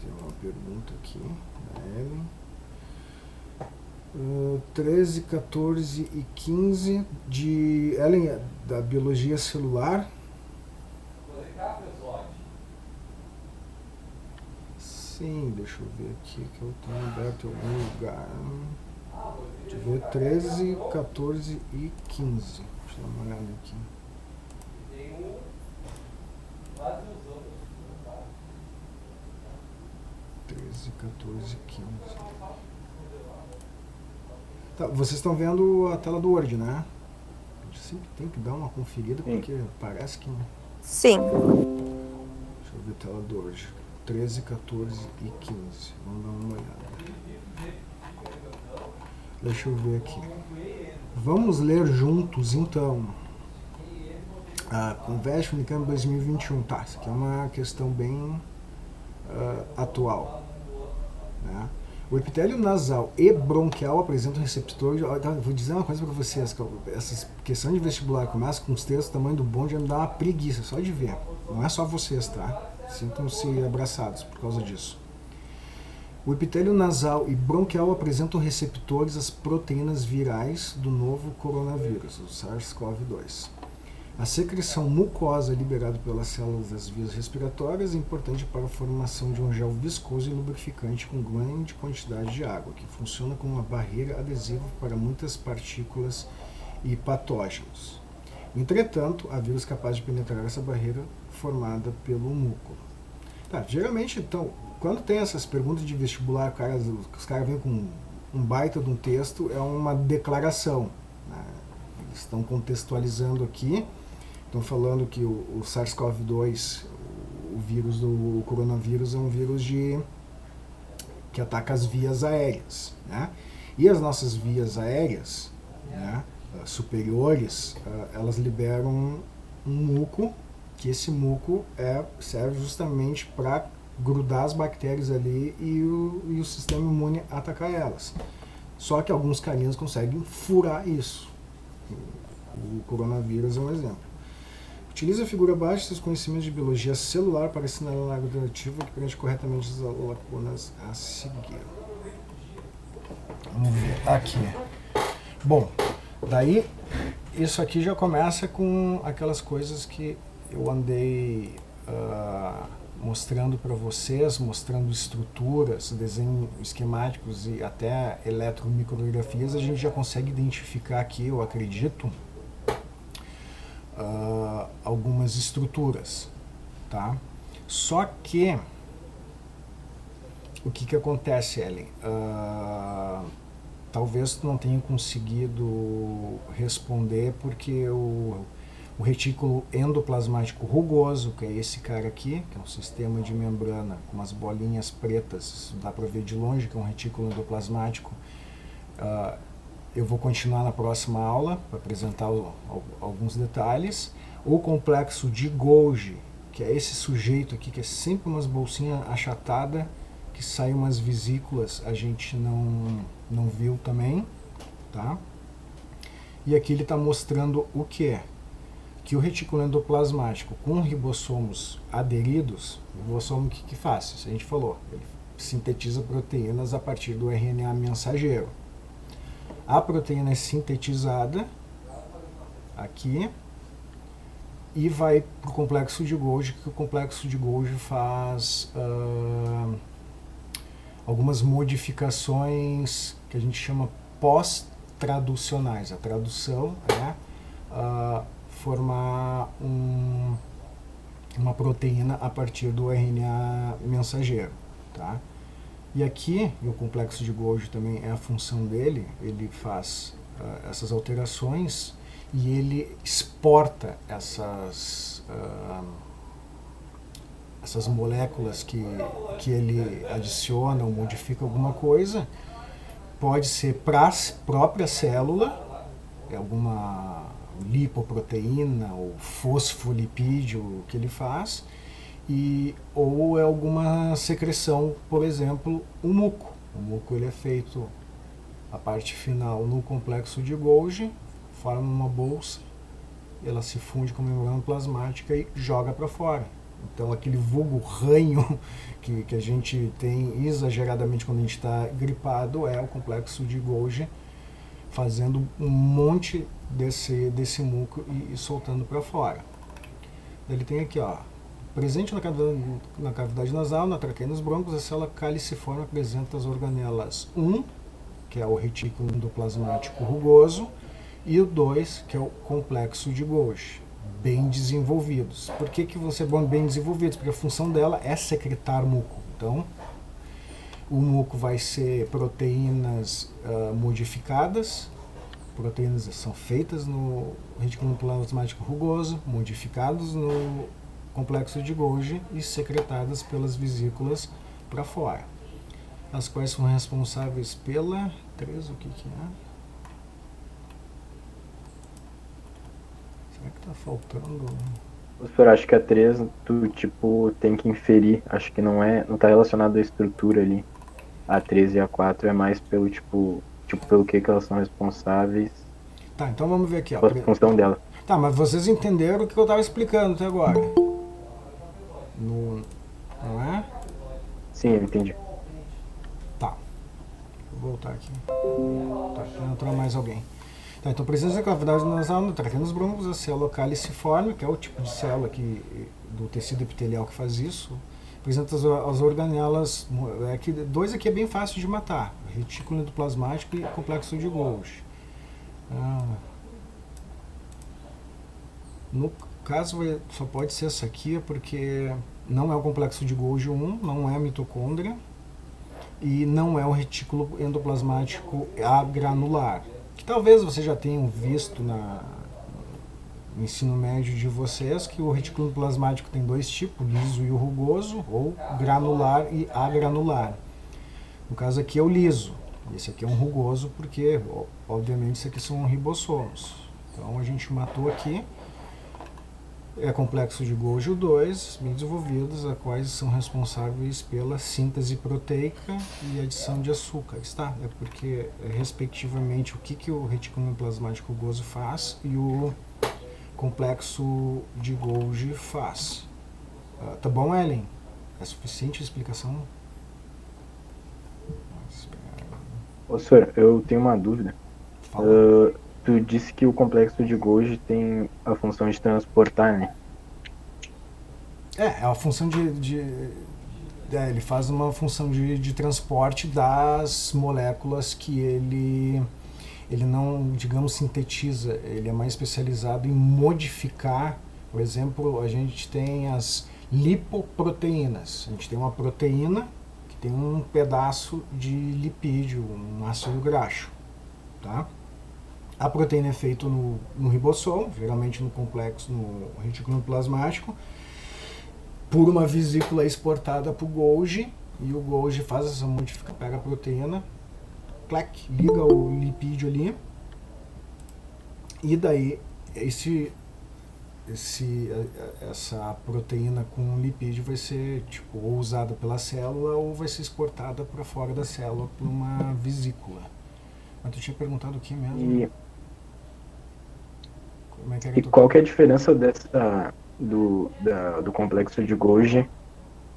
Tem uma pergunta aqui da Ellen. 13, 14 e 15 de Ellen, da biologia celular. Sim, deixa eu ver aqui que eu tenho aberto em algum lugar. Deixa eu ver, 13, 14 e 15. Deixa eu dar uma olhada aqui. 13, 14 e 15. Tá, vocês estão vendo a tela do Word, né? A gente sempre tem que dar uma conferida, porque parece que... Sim. Deixa eu ver a tela do Word. 13, 14 e 15. Vamos dar uma olhada. Deixa eu ver aqui. Vamos ler juntos, então, a Convest Unicamp 2021. Tá, isso aqui é uma questão bem atual, né? O epitélio nasal e bronquial apresentam receptores... Vou dizer uma coisa para vocês, essa questão de vestibular começa com os textos do tamanho do bonde, já me dá uma preguiça só de ver. Não é só vocês, tá? Sintam-se abraçados por causa disso. O epitélio nasal e bronquial apresentam receptores às proteínas virais do novo coronavírus, o SARS-CoV-2. A secreção mucosa liberada pelas células das vias respiratórias é importante para a formação de um gel viscoso e lubrificante com grande quantidade de água, que funciona como uma barreira adesiva para muitas partículas e patógenos. Entretanto, há vírus capazes de penetrar essa barreira formada pelo muco. Tá, geralmente, então, quando tem essas perguntas de vestibular, os caras vêm com um baita de um texto, é uma declaração, né? Eles estão contextualizando aqui. Estão falando que o SARS-CoV-2, o vírus do coronavírus, é um vírus que ataca as vias aéreas, né? E as nossas vias aéreas, né, superiores, elas liberam um muco, que esse muco serve justamente para grudar as bactérias ali e o sistema imune atacar elas. Só que alguns carinhas conseguem furar isso. O coronavírus é um exemplo. Utiliza a figura abaixo de seus conhecimentos de biologia celular para assinalar a alternativa que preenche corretamente as lacunas a seguir. Vamos ver aqui. Bom, daí isso aqui já começa com aquelas coisas que eu andei mostrando para vocês, mostrando estruturas, desenhos esquemáticos e até eletromicrografias. A gente já consegue identificar aqui, eu acredito, algumas estruturas, tá? Só que o que acontece, Ellen? Talvez tu não tenha conseguido responder porque o retículo endoplasmático rugoso, que é esse cara aqui, que é um sistema de membrana com umas bolinhas pretas, dá para ver de longe que é um retículo endoplasmático. Eu vou continuar na próxima aula para apresentar alguns detalhes. O complexo de Golgi, que é esse sujeito aqui, que é sempre umas bolsinhas achatadas, que saem umas vesículas, a gente não viu também, tá? E aqui ele está mostrando o que é? Que o retículo endoplasmático com ribossomos aderidos, o ribossomo o que faz? Isso a gente falou, ele sintetiza proteínas a partir do RNA mensageiro. A proteína é sintetizada aqui e vai para o complexo de Golgi, que o complexo de Golgi faz algumas modificações que a gente chama pós-traducionais. A tradução é formar uma proteína a partir do RNA mensageiro, tá? E aqui, o complexo de Golgi também é a função dele, ele faz essas alterações e ele exporta essas moléculas que ele adiciona ou modifica alguma coisa. Pode ser para a própria célula, alguma lipoproteína ou fosfolipídio que ele faz, ou é alguma secreção, por exemplo, o muco. O muco ele é feito, a parte final, no complexo de Golgi, forma uma bolsa, ela se funde com a membrana plasmática e joga para fora. Então, aquele vulgo ranho que a gente tem exageradamente quando a gente está gripado é o complexo de Golgi fazendo um monte desse muco e soltando para fora. Ele tem aqui, ó, presente na cavidade nasal, na traqueia e nos brônquios, a célula caliciforme apresenta as organelas 1, que é o retículo endoplasmático rugoso, e o 2, que é o complexo de Golgi, bem desenvolvidos. Por que vão ser bem desenvolvidos? Porque a função dela é secretar muco. Então, o muco vai ser proteínas modificadas. Proteínas são feitas no retículo endoplasmático rugoso, modificadas no complexo de Golgi e secretadas pelas vesículas para fora. As quais são responsáveis pela... 3, o que é? Será que está faltando... Professor, acho que a 3 tu, tipo, tem que inferir. Acho que não tá relacionado à estrutura ali. A 3 e a 4 é mais pelo, tipo pelo que elas são responsáveis. Tá, então vamos ver aqui, ó. Pela função dela. Tá, mas vocês entenderam o que eu estava explicando até agora? Não é? Sim, eu entendi. Tá. Vou voltar aqui. Tá, entrou mais alguém. Tá, então presença da cavidade nasal, na traqueia nos brônquios, a célula caliciforme, que é o tipo de célula do tecido epitelial que faz isso. Apresenta as organelas, dois aqui é bem fácil de matar, retículo endoplasmático e complexo de Golgi. No caso, só pode ser essa aqui, porque não é o complexo de Golgi 1, não é a mitocôndria, e não é o retículo endoplasmático agranular, que talvez vocês já tenham visto no ensino médio de vocês, que o retículo endoplasmático tem dois tipos, liso e o rugoso, ou granular e agranular. No caso aqui é o liso, esse aqui é um rugoso, porque, obviamente, isso aqui são ribossomos. Então a gente matou aqui. É complexo de Golgi 2, bem desenvolvidos, a quais são responsáveis pela síntese proteica e adição de açúcares, tá? É porque, respectivamente, o que o retículo endoplasmático rugoso faz e o complexo de Golgi faz. Tá bom, Ellen? É suficiente a explicação? Professor, eu tenho uma dúvida. Fala. Tu disse que o complexo de Golgi tem a função de transportar, né? É a função ele faz uma função de transporte das moléculas que ele não, digamos, sintetiza. Ele é mais especializado em modificar. Por exemplo, a gente tem as lipoproteínas. A gente tem uma proteína que tem um pedaço de lipídio, um ácido graxo, tá? A proteína é feita no ribossomo, geralmente no complexo, no retículo plasmático, por uma vesícula exportada para o Golgi, e o Golgi faz essa modificação, pega a proteína, clac, liga o lipídio ali, e daí essa proteína com lipídio vai ser ou usada pela célula ou vai ser exportada para fora da célula por uma vesícula. Mas tu tinha perguntado o que mesmo? E qual que é a diferença do complexo de Golgi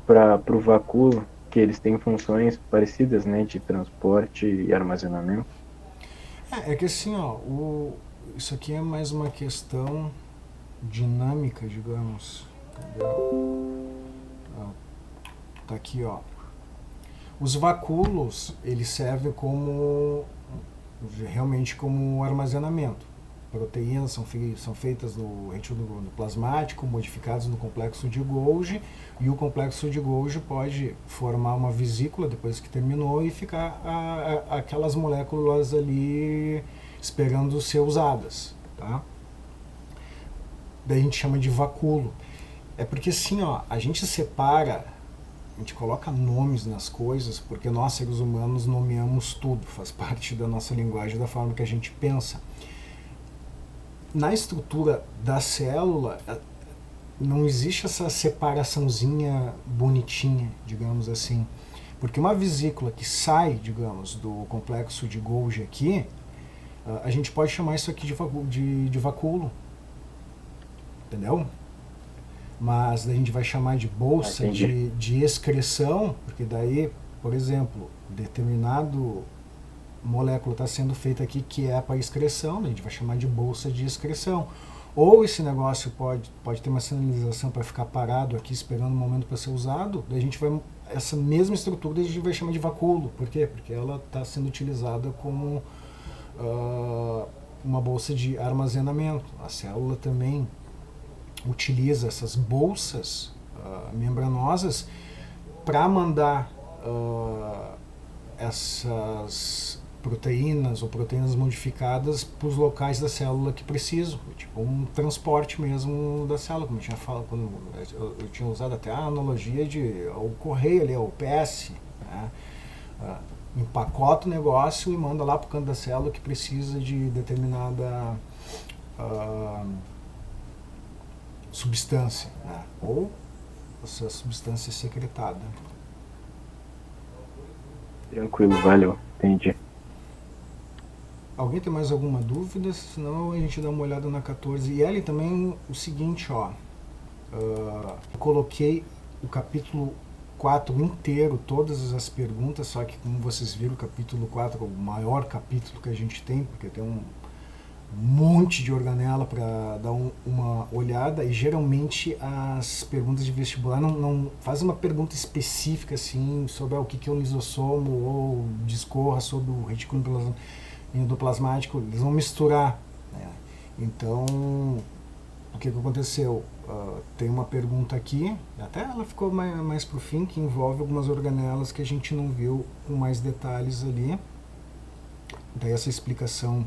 para o vacúolo, que eles têm funções parecidas, né, de transporte e armazenamento? É que assim, isso aqui é mais uma questão dinâmica, digamos. Entendeu? Tá aqui, ó. Os vacúolos, eles servem realmente como armazenamento. Proteínas são feitas no retículo plasmático, modificadas no complexo de Golgi, e o complexo de Golgi pode formar uma vesícula depois que terminou e ficar aquelas moléculas ali esperando ser usadas, tá? Daí a gente chama de vacúolo. É porque assim, a gente separa, a gente coloca nomes nas coisas porque nós, seres humanos, nomeamos tudo, faz parte da nossa linguagem, da forma que a gente pensa. Na estrutura da célula, não existe essa separaçãozinha bonitinha, digamos assim. Porque uma vesícula que sai, digamos, do complexo de Golgi aqui, a gente pode chamar isso aqui de vacúolo. Entendeu? mas daí a gente vai chamar de bolsa de excreção, porque daí, por exemplo, determinado molécula está sendo feita aqui que é para excreção, a gente vai chamar de bolsa de excreção. Ou esse negócio pode ter uma sinalização para ficar parado aqui esperando o momento para ser usado, daí a gente vai, essa mesma estrutura a gente vai chamar de vacúolo. Por quê? Porque ela está sendo utilizada como uma bolsa de armazenamento. A célula também utiliza essas bolsas membranosas para mandar essas proteínas ou proteínas modificadas para os locais da célula que precisam, tipo um transporte mesmo da célula, como eu tinha falado, quando eu tinha usado até a analogia de o correio ali, o PS, né? Empacota o negócio e manda lá para o canto da célula que precisa de determinada substância, né? Ou essa substância secretada. Tranquilo, valeu, entendi. Alguém tem mais alguma dúvida? Senão a gente dá uma olhada na 14. E ele também o seguinte, ó. Coloquei o capítulo 4 inteiro, todas as perguntas, só que como vocês viram, o capítulo 4 é o maior capítulo que a gente tem, porque tem um monte de organela para dar uma olhada, e geralmente as perguntas de vestibular não fazem uma pergunta específica assim sobre o que é um lisossomo ou discorra sobre o retículo endoplasmático, eles vão misturar, né? Então, o que aconteceu? Tem uma pergunta aqui, até ela ficou mais pro fim, que envolve algumas organelas que a gente não viu com mais detalhes ali. Daí essa explicação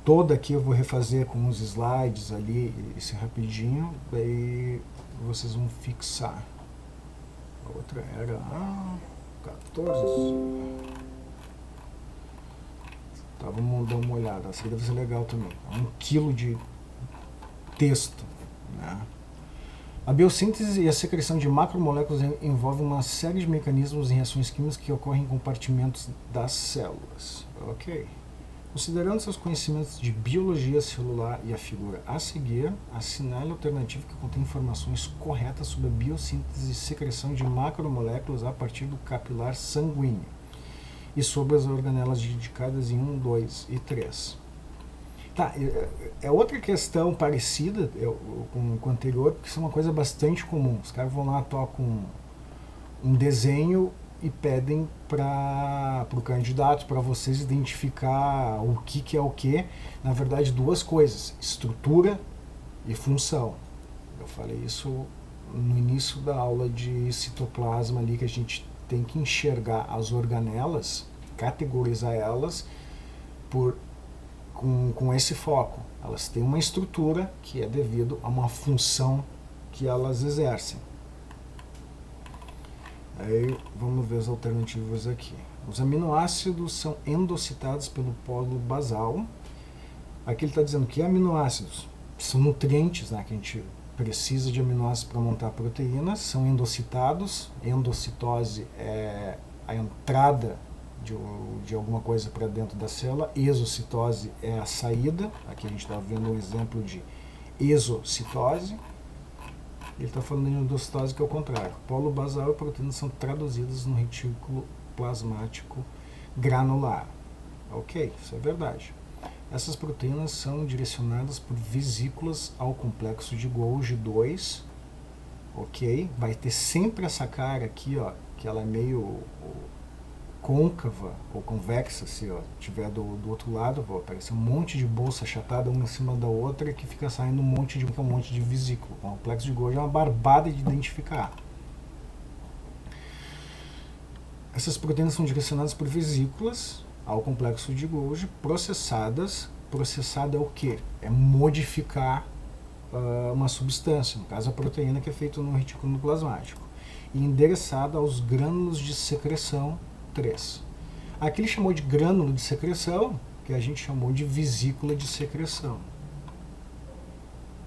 toda aqui eu vou refazer com uns slides ali, esse rapidinho, daí vocês vão fixar. A outra era 14. Tá, vamos dar uma olhada, essa aqui deve ser legal também. 1 quilo de texto, né? A biossíntese e a secreção de macromoléculas envolvem uma série de mecanismos e reações químicas que ocorrem em compartimentos das células. Ok. Considerando seus conhecimentos de biologia celular e a figura a seguir, assinale a alternativa que contém informações corretas sobre a biossíntese e secreção de macromoléculas a partir do capilar sanguíneo e sobre as organelas dedicadas em 1, 2 e 3. Tá, é outra questão parecida com o anterior, porque isso é uma coisa bastante comum. Os caras vão lá, tocam um desenho e pedem para o candidato, para vocês identificar o que é o que. Na verdade, 2 coisas, estrutura e função. Eu falei isso no início da aula de citoplasma ali, que a gente tem que enxergar as organelas, categorizar elas com esse foco. Elas têm uma estrutura que é devido a uma função que elas exercem. Aí vamos ver as alternativas aqui. Os aminoácidos são endocitados pelo polo basal. Aqui ele está dizendo que aminoácidos são nutrientes, né, que a gente precisa de aminoácidos para montar proteínas, são endocitados. Endocitose é a entrada de alguma coisa para dentro da célula. Exocitose é a saída. Aqui a gente está vendo um exemplo de exocitose. Ele está falando de endocitose, que é o contrário. Polo basal e proteínas são traduzidas no retículo plasmático granular. Ok, isso é verdade. Essas proteínas são direcionadas por vesículas ao complexo de Golgi 2. Ok, vai ter sempre essa cara aqui, ó, que ela é meio côncava ou convexa, se tiver do outro lado, vai aparecer um monte de bolsa achatada uma em cima da outra, que fica saindo um monte de vesículo. O complexo de Golgi é uma barbada de identificar. Essas proteínas são direcionadas por vesículas ao complexo de Golgi, processadas. Processada é o que? É modificar uma substância, no caso a proteína, que é feita no retículo plasmático, e endereçada aos grânulos de secreção 3. Aqui ele chamou de grânulo de secreção, que a gente chamou de vesícula de secreção,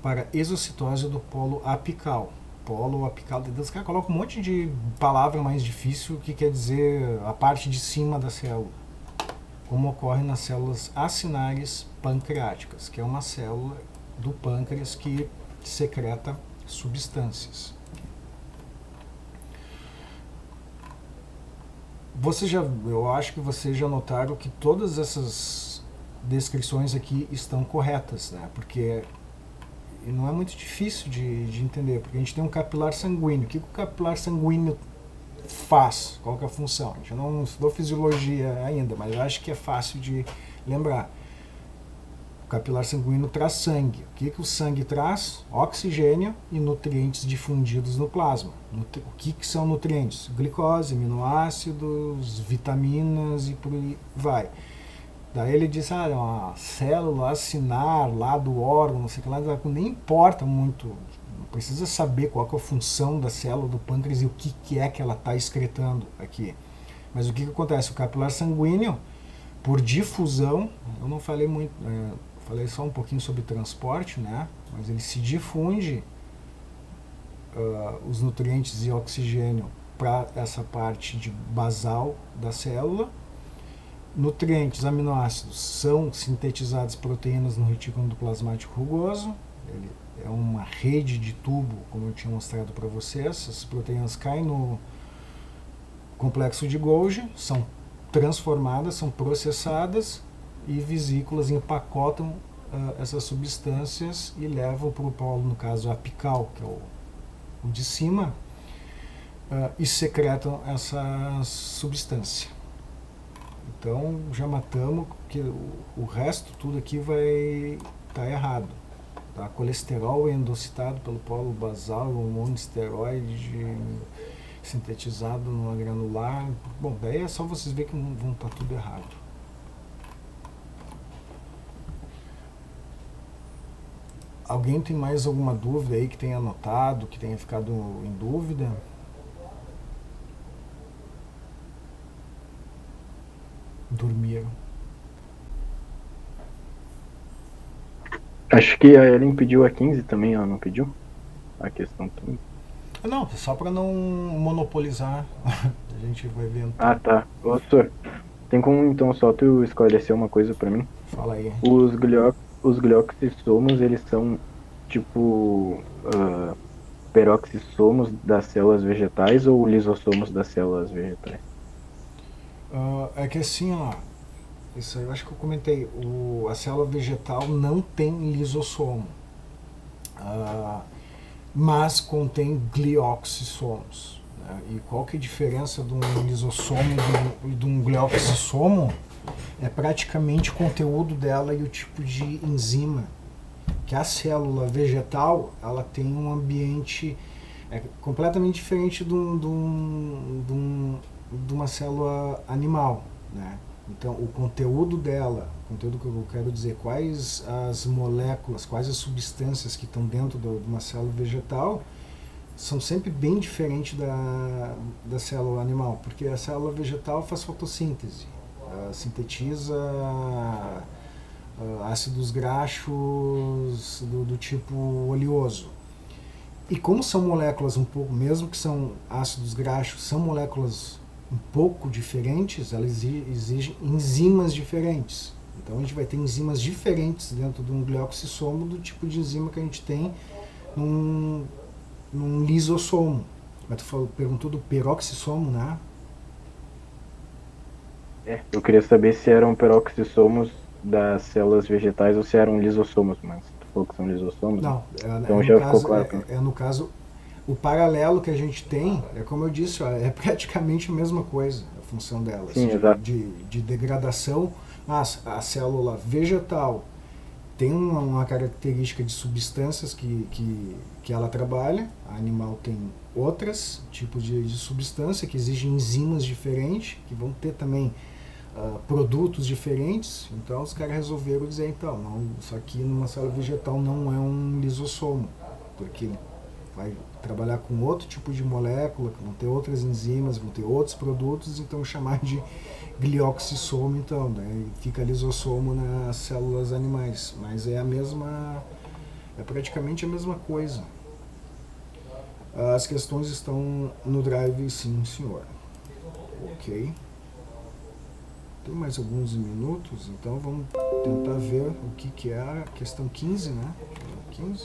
para exocitose do polo apical. Polo apical, os caras colocam um monte de palavra mais difícil, que quer dizer a parte de cima da célula, como ocorre nas células acinares pancreáticas, que é uma célula do pâncreas que secreta substâncias. Eu acho que vocês já notaram que todas essas descrições aqui estão corretas, né? Porque não é muito difícil de entender, porque a gente tem um capilar sanguíneo. O que o capilar sanguíneo faz? Qual que é a função? A gente não estudou fisiologia ainda, mas eu acho que é fácil de lembrar. O capilar sanguíneo traz sangue. O que o sangue traz? Oxigênio e nutrientes difundidos no plasma. O que são nutrientes? Glicose, aminoácidos, vitaminas e por aí vai. Daí ele diz, uma célula acinar lá do órgão, não sei o que lá, nem importa muito, não precisa saber qual que é a função da célula do pâncreas e o que é que ela está excretando aqui. Mas o que acontece? O capilar sanguíneo, por difusão, eu não falei muito, falei só um pouquinho sobre transporte, né? Mas ele se difunde os nutrientes e oxigênio para essa parte de basal da célula. Nutrientes, aminoácidos, são sintetizadas proteínas no retículo endoplasmático rugoso. Ele é uma rede de tubo, como eu tinha mostrado para vocês. Essas proteínas caem no complexo de Golgi, são transformadas, são processadas e vesículas empacotam essas substâncias e levam para o polo, no caso apical, que é o de cima, e secretam essa substância. Então já matamos, porque o resto tudo aqui vai estar errado. Tá? Colesterol é endocitado pelo polo basal, hormônio esteroide sintetizado no granular. Bom, daí é só vocês verem que vão estar tudo errado. Alguém tem mais alguma dúvida aí que tenha anotado, que tenha ficado em dúvida? Dormiram. Acho que a Ellen pediu a 15 também, ela não pediu? A questão 15. Não, só para não monopolizar, a gente vai vendo. Ah, tá. Ô, senhor, tem como então só tu esclarecer uma coisa pra mim? Fala aí. Os glioxissomos, eles são tipo peroxissomos das células vegetais ou lisossomos das células vegetais? É que assim, ó, isso aí eu acho que eu comentei, a célula vegetal não tem lisossomo, mas contém glioxissomos. Né? E qual que é a diferença de um lisossomo e de um glioxissomo? É praticamente o conteúdo dela e o tipo de enzima. Que a célula vegetal, ela tem um ambiente completamente diferente de uma célula animal, né? Então, o conteúdo dela, o conteúdo que eu quero dizer, quais as moléculas, quais as substâncias que estão dentro de uma célula vegetal, são sempre bem diferentes da célula animal, porque a célula vegetal faz fotossíntese, sintetiza ácidos graxos do tipo oleoso. E como são moléculas um pouco, mesmo que são ácidos graxos, são moléculas um pouco diferentes, elas exigem enzimas diferentes. Então a gente vai ter enzimas diferentes dentro de um glioxissomo do tipo de enzima que a gente tem num lisossomo. Mas tu perguntou do peroxissomo, né? Eu queria saber se eram peroxissomos das células vegetais ou se eram lisossomos, mas tu falou que são lisossomos? Não, então já ficou claro. No caso, o paralelo que a gente tem, como eu disse, é praticamente a mesma coisa, a função delas. Sim, exato. De degradação, mas a célula vegetal tem uma característica de substâncias que ela trabalha, a animal tem outras tipos de substância que exigem enzimas diferentes, que vão ter também produtos diferentes. Então os caras resolveram dizer, então, não, isso aqui numa célula vegetal não é um lisossomo, porque vai trabalhar com outro tipo de molécula, que vão ter outras enzimas, vão ter outros produtos, então chamar de glioxissomo, então, né? Fica lisossomo nas células animais, mas é praticamente a mesma coisa. As questões estão no drive, sim, senhor. Ok. Tem mais alguns minutos, então vamos tentar ver o que é a questão 15, né? 15.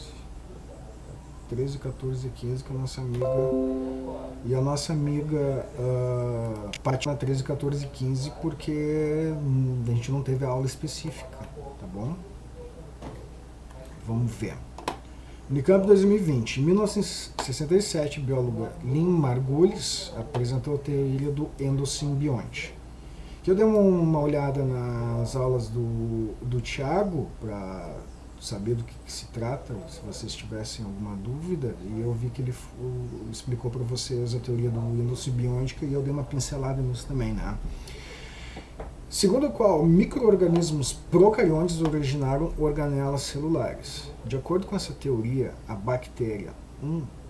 13, 14 e 15, que a nossa amiga... E a nossa amiga parte na 13, 14 e 15 porque a gente não teve aula específica, tá bom? Vamos ver. Unicamp 2020. Em 1967, a bióloga Lynn Margulis apresentou a teoria do endosimbionte. Que eu dei uma olhada nas aulas do Thiago para saber do que se trata, se vocês tivessem alguma dúvida, e eu vi que ele explicou para vocês a teoria do endossimbiótica e eu dei uma pincelada nisso também, né? Segundo a qual micro-organismos procariontes originaram organelas celulares. De acordo com essa teoria, a bactéria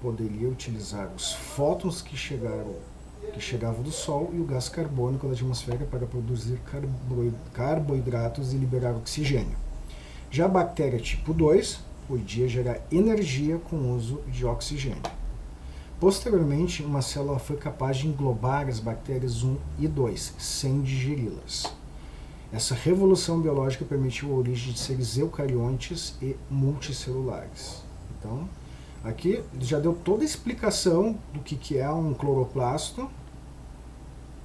poderia utilizar os fótons que chegavam do Sol e o gás carbônico da atmosfera para produzir carboidratos e liberar oxigênio. Já a bactéria tipo 2 podia gerar energia com o uso de oxigênio. Posteriormente, uma célula foi capaz de englobar as bactérias 1 e 2, sem digeri-las. Essa revolução biológica permitiu a origem de seres eucariontes e multicelulares. Então, aqui já deu toda a explicação do que é um cloroplasto,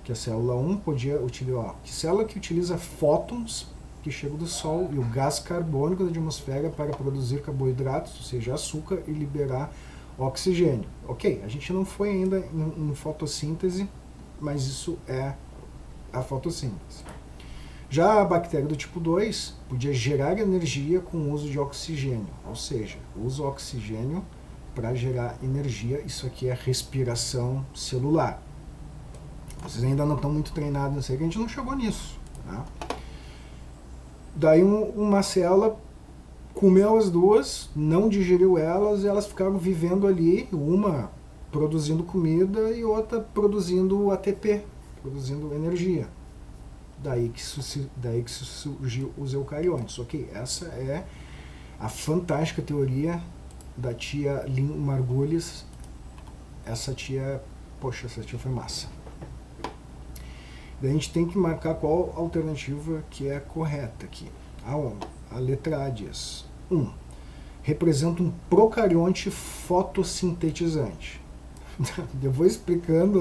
que a célula 1 podia utilizar. Que célula que utiliza fótons que chegam do Sol e o gás carbônico da atmosfera para produzir carboidratos, ou seja, açúcar, e liberar oxigênio. Ok, a gente não foi ainda em fotossíntese, mas isso é a fotossíntese. Já a bactéria do tipo 2 podia gerar energia com o uso de oxigênio, ou seja, usa o oxigênio para gerar energia. Isso aqui é respiração celular. Vocês ainda não estão muito treinados nisso aí, que a gente não chegou nisso, né? Daí uma célula comeu as duas, não digeriu elas, e elas ficaram vivendo ali, uma produzindo comida e outra produzindo ATP, produzindo energia. Daí que surgiu os eucariontes. Ok, essa é a fantástica teoria da tia Lynn Margulis. Essa tia foi massa. Daí a gente tem que marcar qual alternativa que é correta aqui. A letra A diz: 1. Representa um procarionte fotossintetizante. Eu vou explicando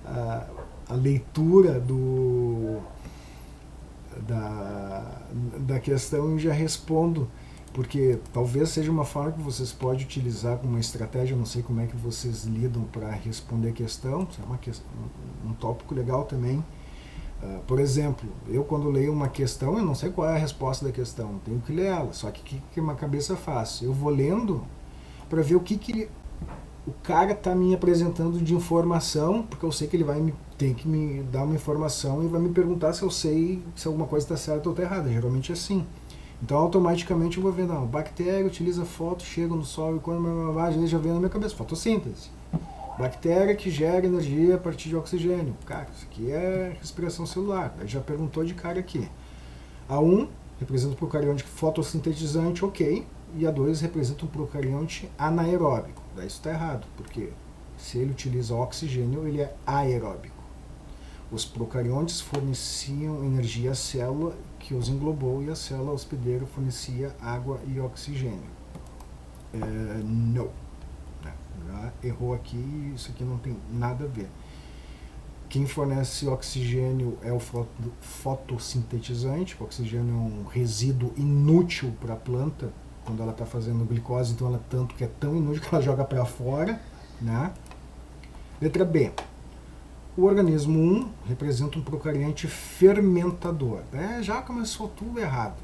a leitura da questão e já respondo, porque talvez seja uma forma que vocês podem utilizar como uma estratégia. Eu não sei como é que vocês lidam para responder a questão. Isso é um tópico legal também. Por exemplo, eu quando leio uma questão, eu não sei qual é a resposta da questão, tenho que ler ela, só que uma cabeça faz? Eu vou lendo para ver o que o cara está me apresentando de informação, porque eu sei que ele tem que me dar uma informação e vai me perguntar se eu sei se alguma coisa está certa ou está errada. Geralmente é assim. Então automaticamente eu vou ver, não, bactéria utiliza foto, chega no Sol e quando já vem na minha cabeça, fotossíntese. Bactéria que gera energia a partir de oxigênio. Cara, isso aqui é respiração celular. Aí já perguntou de cara aqui. A 1 representa um procarionte fotossintetizante, ok. E a 2 representa um procarionte anaeróbico. Daí isso está errado, porque se ele utiliza oxigênio, ele é aeróbico. Os procariontes forneciam energia à célula que os englobou e a célula hospedeira fornecia água e oxigênio. Não. Já errou aqui, isso aqui não tem nada a ver. Quem fornece oxigênio é o fotossintetizante. O oxigênio é um resíduo inútil para a planta quando ela está fazendo glicose, então ela tanto que é tão inútil que ela joga para fora, né? Letra B. O organismo 1 representa um procarionte fermentador. Já começou tudo errado,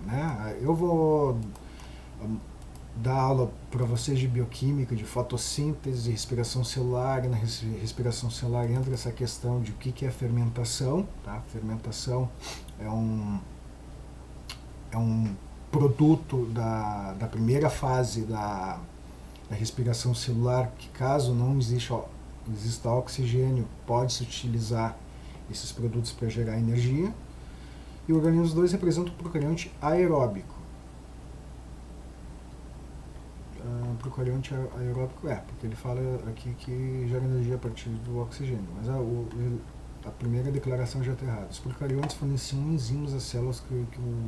né? Eu vou dar aula para vocês de bioquímica, de fotossíntese, respiração celular. Na respiração celular entra essa questão de o que é fermentação. Tá? Fermentação é um produto da primeira fase da respiração celular, que caso não exista oxigênio, pode-se utilizar esses produtos para gerar energia. E o organismo 2 representa um procarionte aeróbico. Procarionte aeróbico porque ele fala aqui que gera energia a partir do oxigênio, mas a primeira declaração já está errada. Os procariontes forneciam enzimas às células que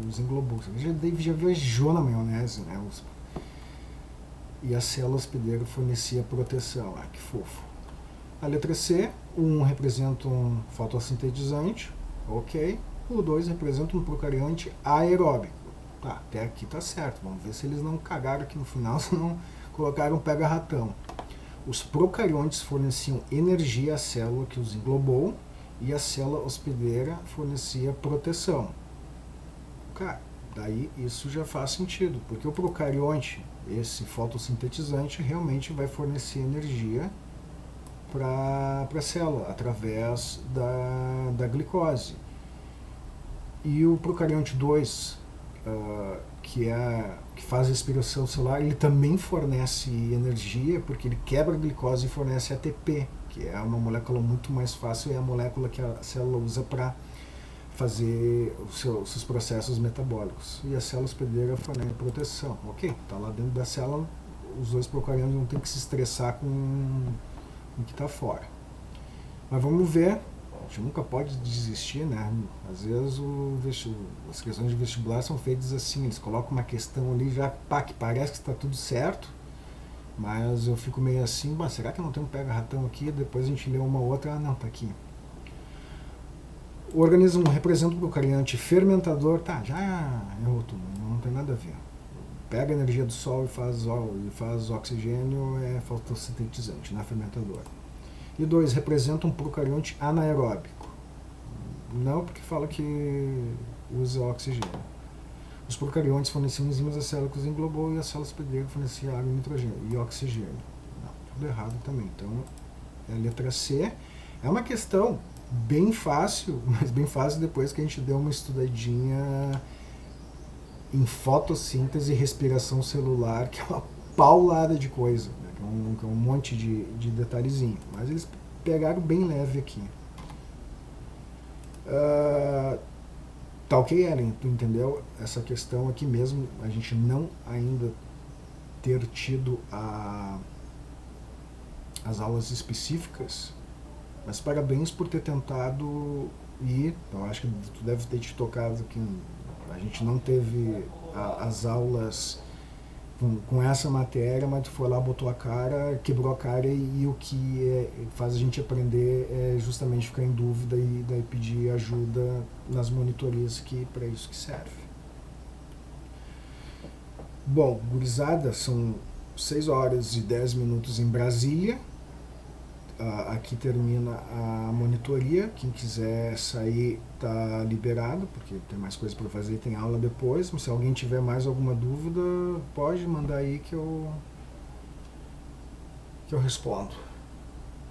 os englobou. Já viajou na maionese, né? e a célula hospedeira fornecia proteção. Ah, que fofo. A letra C, o 1 representa um fotossintetizante, ok. O 2 representa um procarionte aeróbico. Tá, até aqui tá certo. Vamos ver se eles não cagaram aqui no final, se não colocaram um pega-ratão. Os procariontes forneciam energia à célula que os englobou e a célula hospedeira fornecia proteção. Cara, daí isso já faz sentido, porque o procarionte, esse fotossintetizante, realmente vai fornecer energia para a célula através da glicose. E o procarionte 2, que faz a respiração celular, ele também fornece energia, porque ele quebra a glicose e fornece ATP, que é uma molécula muito mais fácil, é a molécula que a célula usa para fazer os seus processos metabólicos. E a célula hospedeira fornece proteção. Ok, está lá dentro da célula, os dois procariontes não tem que se estressar com o que está fora. Mas vamos ver. A gente nunca pode desistir, né? Às vezes as questões de vestibular são feitas assim, eles colocam uma questão ali já, pá, que parece que está tudo certo, mas eu fico meio assim, mas será que não tem um pega-ratão aqui? Depois a gente lê uma outra, não, tá aqui. O organismo representa o procarionte fermentador, tá, já errou tudo, não tem nada a ver. Pega a energia do sol e faz oxigênio, é fotossintetizante, não é fermentador. E 2, representa um procarionte anaeróbico. Não, porque fala que usa oxigênio. Os procariontes forneciam enzimas à célula que os englobou e a célula hospedeira fornecia água e nitrogênio e oxigênio. Não, tudo errado também. Então, a letra C é uma questão bem fácil, mas bem fácil depois que a gente deu uma estudadinha em fotossíntese e respiração celular, que é uma paulada de coisa, né? Que é um monte de detalhezinho, mas eles pegaram bem leve aqui. Tá ok, Ellen? Tu entendeu essa questão aqui mesmo, a gente não ainda ter tido as aulas específicas, mas parabéns por ter tentado ir. Eu acho que tu deve ter te tocado aqui. A gente não teve as aulas com essa matéria, mas tu foi lá, botou a cara, quebrou a cara, e o que faz a gente aprender é justamente ficar em dúvida e daí pedir ajuda nas monitorias, que para isso que serve. Bom, gurizada, são 6 horas e 10 minutos em Brasília. Aqui termina a monitoria. Quem quiser sair tá liberado, porque tem mais coisa para fazer, tem aula depois. Mas se alguém tiver mais alguma dúvida, pode mandar aí que eu respondo.